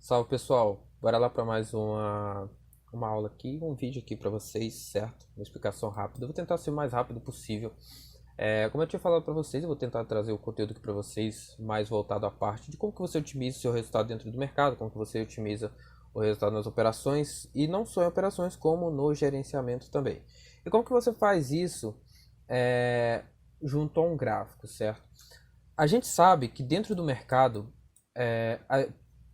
Salve pessoal, bora lá para mais uma aula aqui, um vídeo aqui para vocês, certo? Uma explicação rápida, eu vou tentar ser o mais rápido possível. Como eu tinha falado para vocês, eu vou tentar trazer o conteúdo aqui para vocês mais voltado à parte de como que você otimiza o seu resultado dentro do mercado, como que você otimiza o resultado nas operações e não só em operações, como no gerenciamento também. E como que você faz isso junto a um gráfico, certo? A gente sabe que dentro do mercado,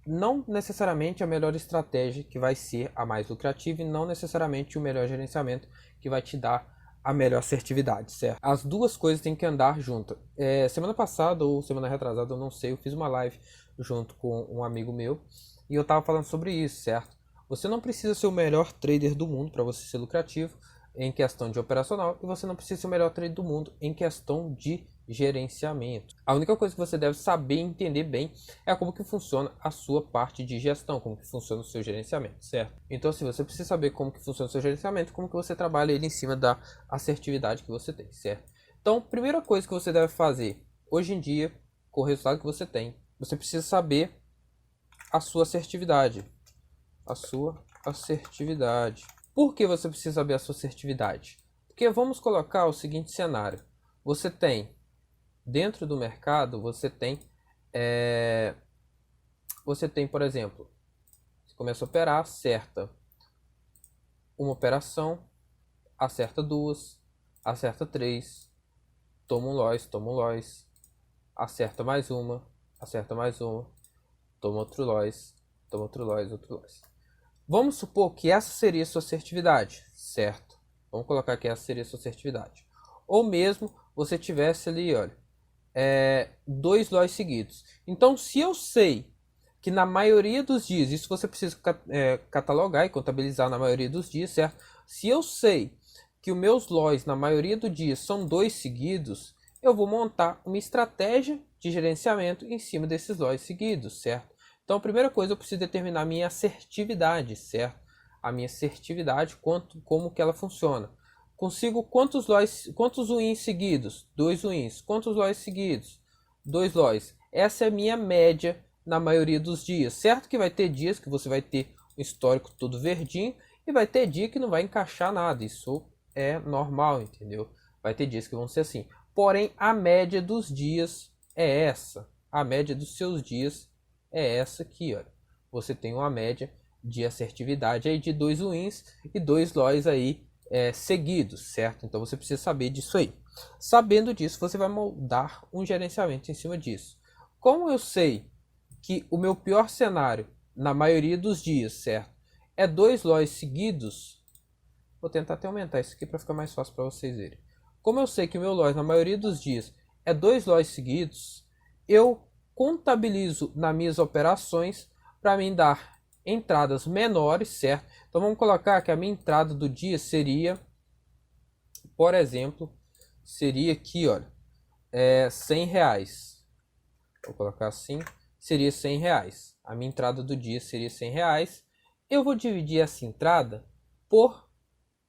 não necessariamente a melhor estratégia que vai ser a mais lucrativa e não necessariamente o melhor gerenciamento que vai te dar a melhor assertividade, certo? As duas coisas têm que andar juntas. Semana passada ou semana retrasada, eu não sei, eu fiz uma live junto com um amigo meu e eu tava falando sobre isso, certo? Você não precisa ser o melhor trader do mundo para você ser lucrativo em questão de operacional e você não precisa ser o melhor trader do mundo em questão de gerenciamento. A única coisa que você deve saber e entender bem é como que funciona a sua parte de gestão, como que funciona o seu gerenciamento, certo? Então, se você precisa saber como que funciona o seu gerenciamento, como que você trabalha ele em cima da assertividade que você tem, certo? Então, primeira coisa que você deve fazer hoje em dia, com o resultado que você tem, você precisa saber a sua assertividade. A sua assertividade. Por que você precisa saber a sua assertividade? Porque vamos colocar o seguinte cenário. Você tem dentro do mercado, você tem, por exemplo, você começa a operar, acerta uma operação, acerta duas, acerta três, toma um loss, acerta mais uma, toma outro loss, outro loss. Vamos supor que essa seria a sua assertividade, certo? Vamos colocar que essa seria a sua assertividade. Ou mesmo você tivesse ali, olha, dois loss seguidos. Então, se eu sei que na maioria dos dias, isso você precisa catalogar e contabilizar na maioria dos dias, certo? Se eu sei que os meus loss na maioria dos dias são dois seguidos, eu vou montar uma estratégia de gerenciamento em cima desses loss seguidos, certo? Então, a primeira coisa, eu preciso determinar a minha assertividade, certo? A minha assertividade, como que ela funciona. Consigo quantos wins seguidos? 2 wins. Quantos loss seguidos? 2 loss. Essa é a minha média na maioria dos dias. Certo que vai ter dias que você vai ter um histórico todo verdinho e vai ter dia que não vai encaixar nada. Isso é normal, entendeu? Vai ter dias que vão ser assim. Porém, a média dos dias é essa. A média dos seus dias é essa aqui, olha. Você tem uma média de assertividade aí de 2 wins e 2 loss aí seguidos, certo? Então você precisa saber disso aí. Sabendo disso, você vai moldar um gerenciamento em cima disso. Como eu sei que o meu pior cenário, na maioria dos dias, certo, é 2 loss seguidos, vou tentar até aumentar isso aqui para ficar mais fácil para vocês verem. Como eu sei que o meu loss na maioria dos dias é 2 loss seguidos, eu contabilizo nas minhas operações para mim dar entradas menores, certo? Então vamos colocar que a minha entrada do dia seria, por exemplo, seria aqui, olha, R$ 100. Vou colocar assim, seria R$ 100. A minha entrada do dia seria R$ 100. Eu vou dividir essa entrada por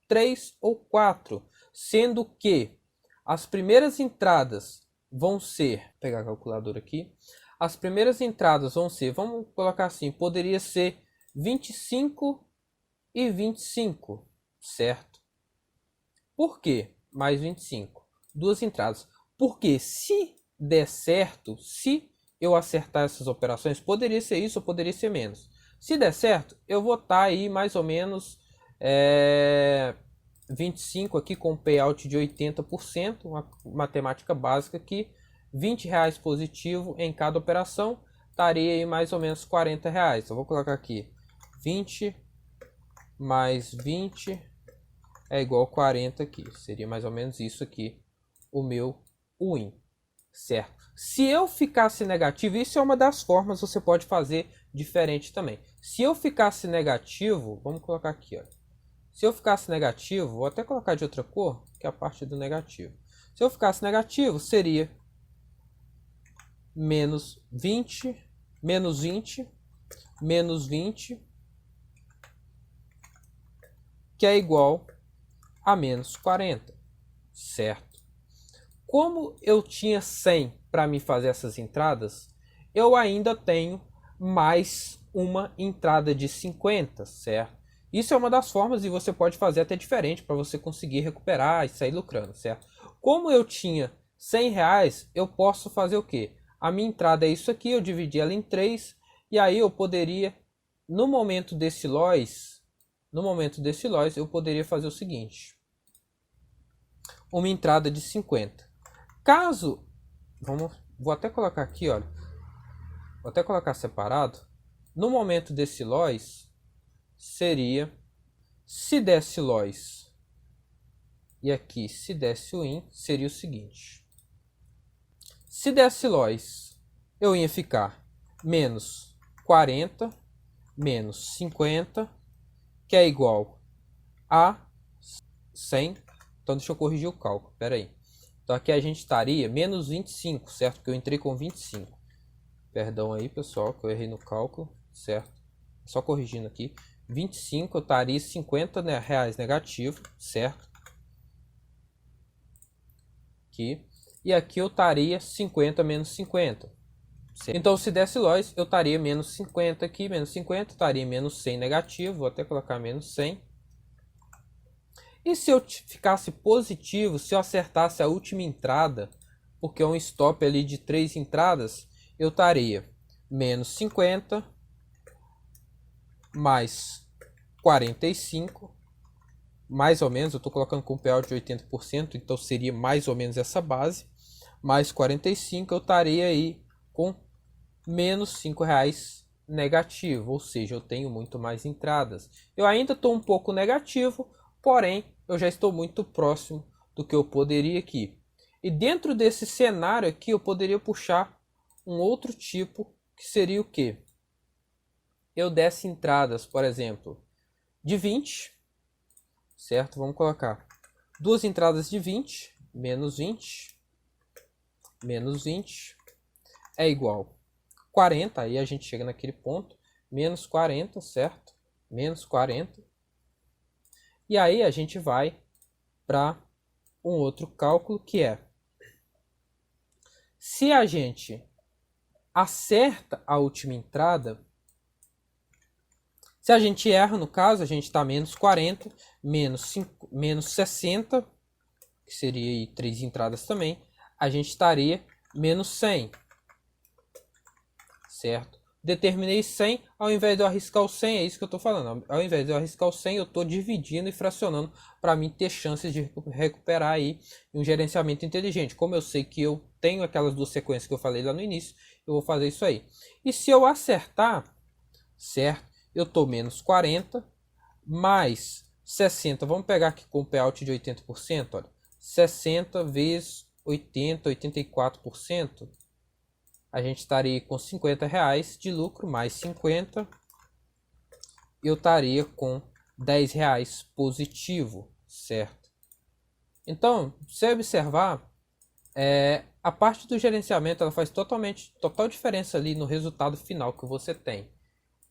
3 ou 4, sendo que as primeiras entradas vão ser, vou pegar a calculadora aqui, as primeiras entradas vão ser, vamos colocar assim, poderia ser 25 e 25, certo? Por quê? Mais 25. Duas entradas. Porque se der certo, se eu acertar essas operações, poderia ser isso ou poderia ser menos. Se der certo, eu vou estar aí mais ou menos 25 aqui com payout de 80%, uma matemática básica aqui, R$ 20 positivo em cada operação, estaria aí mais ou menos R$ 40. Eu vou colocar aqui 20 mais 20 é igual a 40 aqui. Seria mais ou menos isso aqui, o meu win, certo? Se eu ficasse negativo, isso é uma das formas, você pode fazer diferente também. Se eu ficasse negativo, vamos colocar aqui, ó. Se eu ficasse negativo, vou até colocar de outra cor, que é a parte do negativo. Se eu ficasse negativo, seria menos 20, menos 20, menos 20, que é igual a menos 40, certo? Como eu tinha 100 para me fazer essas entradas, eu ainda tenho mais uma entrada de 50, certo? Isso é uma das formas e você pode fazer até diferente para você conseguir recuperar e sair lucrando, certo? Como eu tinha 100 reais, eu posso fazer o quê? A minha entrada é isso aqui, eu dividi ela em 3, e aí eu poderia, no momento desse loss, eu poderia fazer o seguinte. Uma entrada de 50. Caso, vou até colocar aqui, olha. Vou até colocar separado. No momento desse loss, seria, se desse loss, e aqui se desse win, seria o seguinte. Se desse loss, eu ia ficar menos 40, menos 50, que é igual a 100. Então deixa eu corrigir o cálculo, espera aí. Então aqui a gente estaria menos 25, certo? Porque eu entrei com 25. Perdão aí, pessoal, que eu errei no cálculo, certo? Só corrigindo aqui. 25 eu estaria 50 reais negativo, certo? Aqui. E aqui eu estaria 50 menos 50. Certo? Então se desse loss, eu estaria menos 50 aqui, menos 50, estaria menos 100 negativo. Vou até colocar menos 100. E se eu ficasse positivo, se eu acertasse a última entrada, porque é um stop ali de 3 entradas, eu estaria menos 50 mais 45, mais ou menos, eu estou colocando com payout de 80%, então seria mais ou menos essa base, mais 45, eu estaria aí com menos 5 reais negativo, ou seja, eu tenho muito mais entradas. Eu ainda estou um pouco negativo, porém, eu já estou muito próximo do que eu poderia aqui. E dentro desse cenário aqui, eu poderia puxar um outro tipo, que seria o quê? Eu desse entradas, por exemplo, de 20, certo? Vamos colocar duas entradas de 20, menos 20, menos 20, é igual 40, aí a gente chega naquele ponto, menos 40, certo? Menos 40. E aí a gente vai para um outro cálculo que é, se a gente acerta a última entrada, se a gente erra, no caso, a gente está menos 40, menos 60, que seria aí 3 entradas também, a gente estaria menos 100, certo? Determinei 100, ao invés de eu arriscar o 100, é isso que eu estou falando, ao invés de eu arriscar o 100, eu estou dividindo e fracionando para mim ter chances de recuperar aí um gerenciamento inteligente. Como eu sei que eu tenho aquelas duas sequências que eu falei lá no início, eu vou fazer isso aí. E se eu acertar, certo? Eu estou menos 40, mais 60, vamos pegar aqui com o payout de 80%, olha, 60 vezes 80, 84%, a gente estaria com 50 reais de lucro, mais 50, eu estaria com 10 reais positivo, certo? Então, se você observar, a parte do gerenciamento ela faz total diferença ali no resultado final que você tem,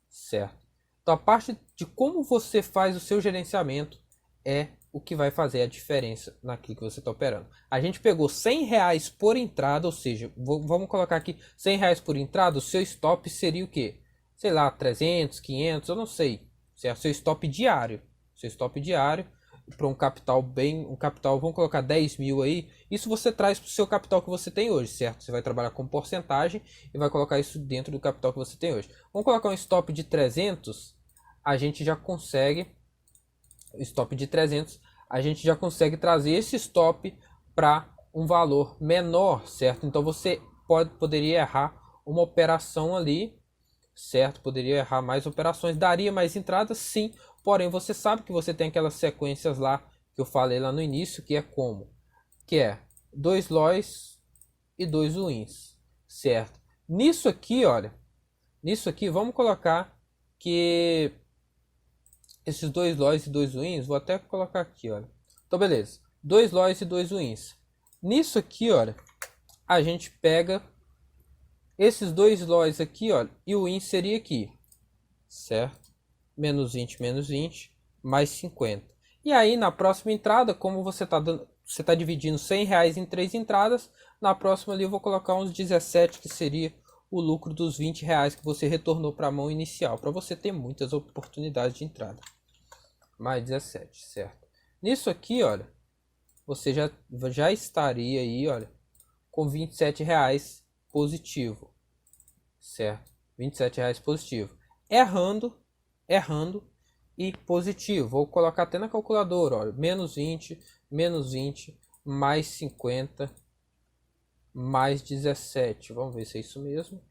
certo? Então, a parte de como você faz o seu gerenciamento é o que vai fazer a diferença naquilo que você está operando. A gente pegou 100 reais por entrada, ou seja, vamos colocar aqui 100 reais por entrada, o seu stop seria o quê? Sei lá, 300, 500, eu não sei. Certo? Seu stop diário. Seu stop diário para um capital vamos colocar 10 mil aí. Isso você traz para o seu capital que você tem hoje, certo? Você vai trabalhar com porcentagem e vai colocar isso dentro do capital que você tem hoje. Vamos colocar um stop de 300, a gente já consegue stop de 300, a gente já consegue trazer esse stop para um valor menor, certo? Então você poderia errar uma operação ali, certo? Poderia errar mais operações, daria mais entradas, sim, porém você sabe que você tem aquelas sequências lá que eu falei lá no início, que é como? Que é 2 loss e 2 wins, certo? Nisso aqui, olha, nisso aqui vamos colocar que esses 2 loss e 2 wins, vou até colocar aqui, olha. Então, beleza. 2 loss e 2 wins. Nisso aqui, olha, a gente pega esses 2 loss aqui, olha, e o win seria aqui, certo? Menos 20, menos 20, mais 50. E aí, na próxima entrada, como você você tá dividindo 100 reais em 3 entradas, na próxima ali eu vou colocar uns 17, que seria o lucro dos R$ 20 que você retornou para a mão inicial, para você ter muitas oportunidades de entrada. Mais 17, certo? Nisso aqui, olha, você já estaria aí, olha, com R$ 27 positivo, certo? R$ 27 positivo. Errando e positivo. Vou colocar até na calculadora, olha, menos 20, mais 50, mais 17. Vamos ver se é isso mesmo.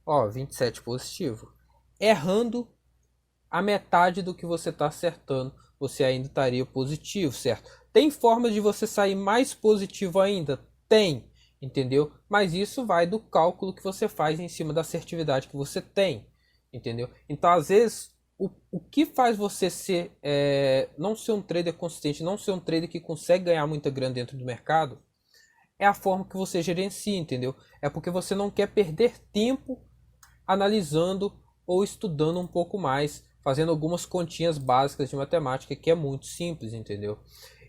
Ó, 27 positivo. Errando a metade do que você está acertando, você ainda estaria positivo, certo? Tem formas de você sair mais positivo ainda? Tem, entendeu? Mas isso vai do cálculo que você faz em cima da assertividade que você tem, entendeu? Então, às vezes, o que faz você não ser um trader consistente, não ser um trader que consegue ganhar muita grana dentro do mercado, é a forma que você gerencia, entendeu? É porque você não quer perder tempo analisando ou estudando um pouco mais, fazendo algumas continhas básicas de matemática, que é muito simples, entendeu?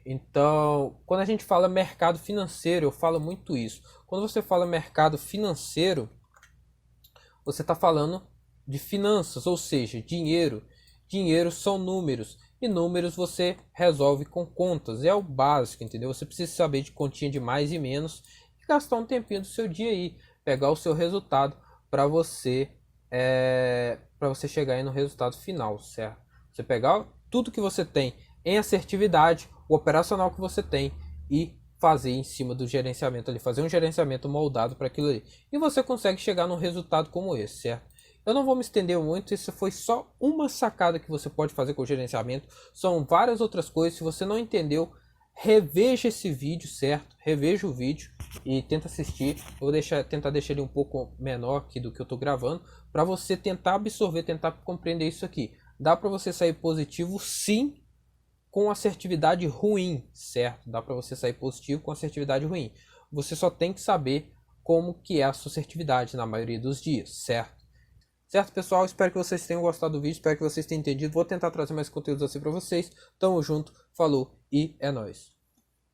Então, quando a gente fala mercado financeiro, eu falo muito isso. Quando você fala mercado financeiro, você está falando de finanças, ou seja, dinheiro. Dinheiro são números, e números você resolve com contas, é o básico, entendeu? Você precisa saber de continha de mais e menos e gastar um tempinho do seu dia aí, pegar o seu resultado para você chegar aí no resultado final, certo? Você pegar tudo que você tem em assertividade, o operacional que você tem e fazer em cima do gerenciamento ali, fazer um gerenciamento moldado para aquilo ali. E você consegue chegar num resultado como esse, certo? Eu não vou me estender muito, isso foi só uma sacada que você pode fazer com o gerenciamento. São várias outras coisas, se você não entendeu, reveja esse vídeo, certo? Reveja o vídeo e tenta assistir. Eu vou tentar deixar ele um pouco menor aqui do que eu estou gravando, para você tentar absorver, tentar compreender isso aqui. Dá para você sair positivo sim, com assertividade ruim, certo? Dá para você sair positivo com assertividade ruim. Você só tem que saber como que é a sua assertividade na maioria dos dias, certo? Certo, pessoal? Espero que vocês tenham gostado do vídeo, espero que vocês tenham entendido. Vou tentar trazer mais conteúdos assim para vocês. Tamo junto, falou e é nóis.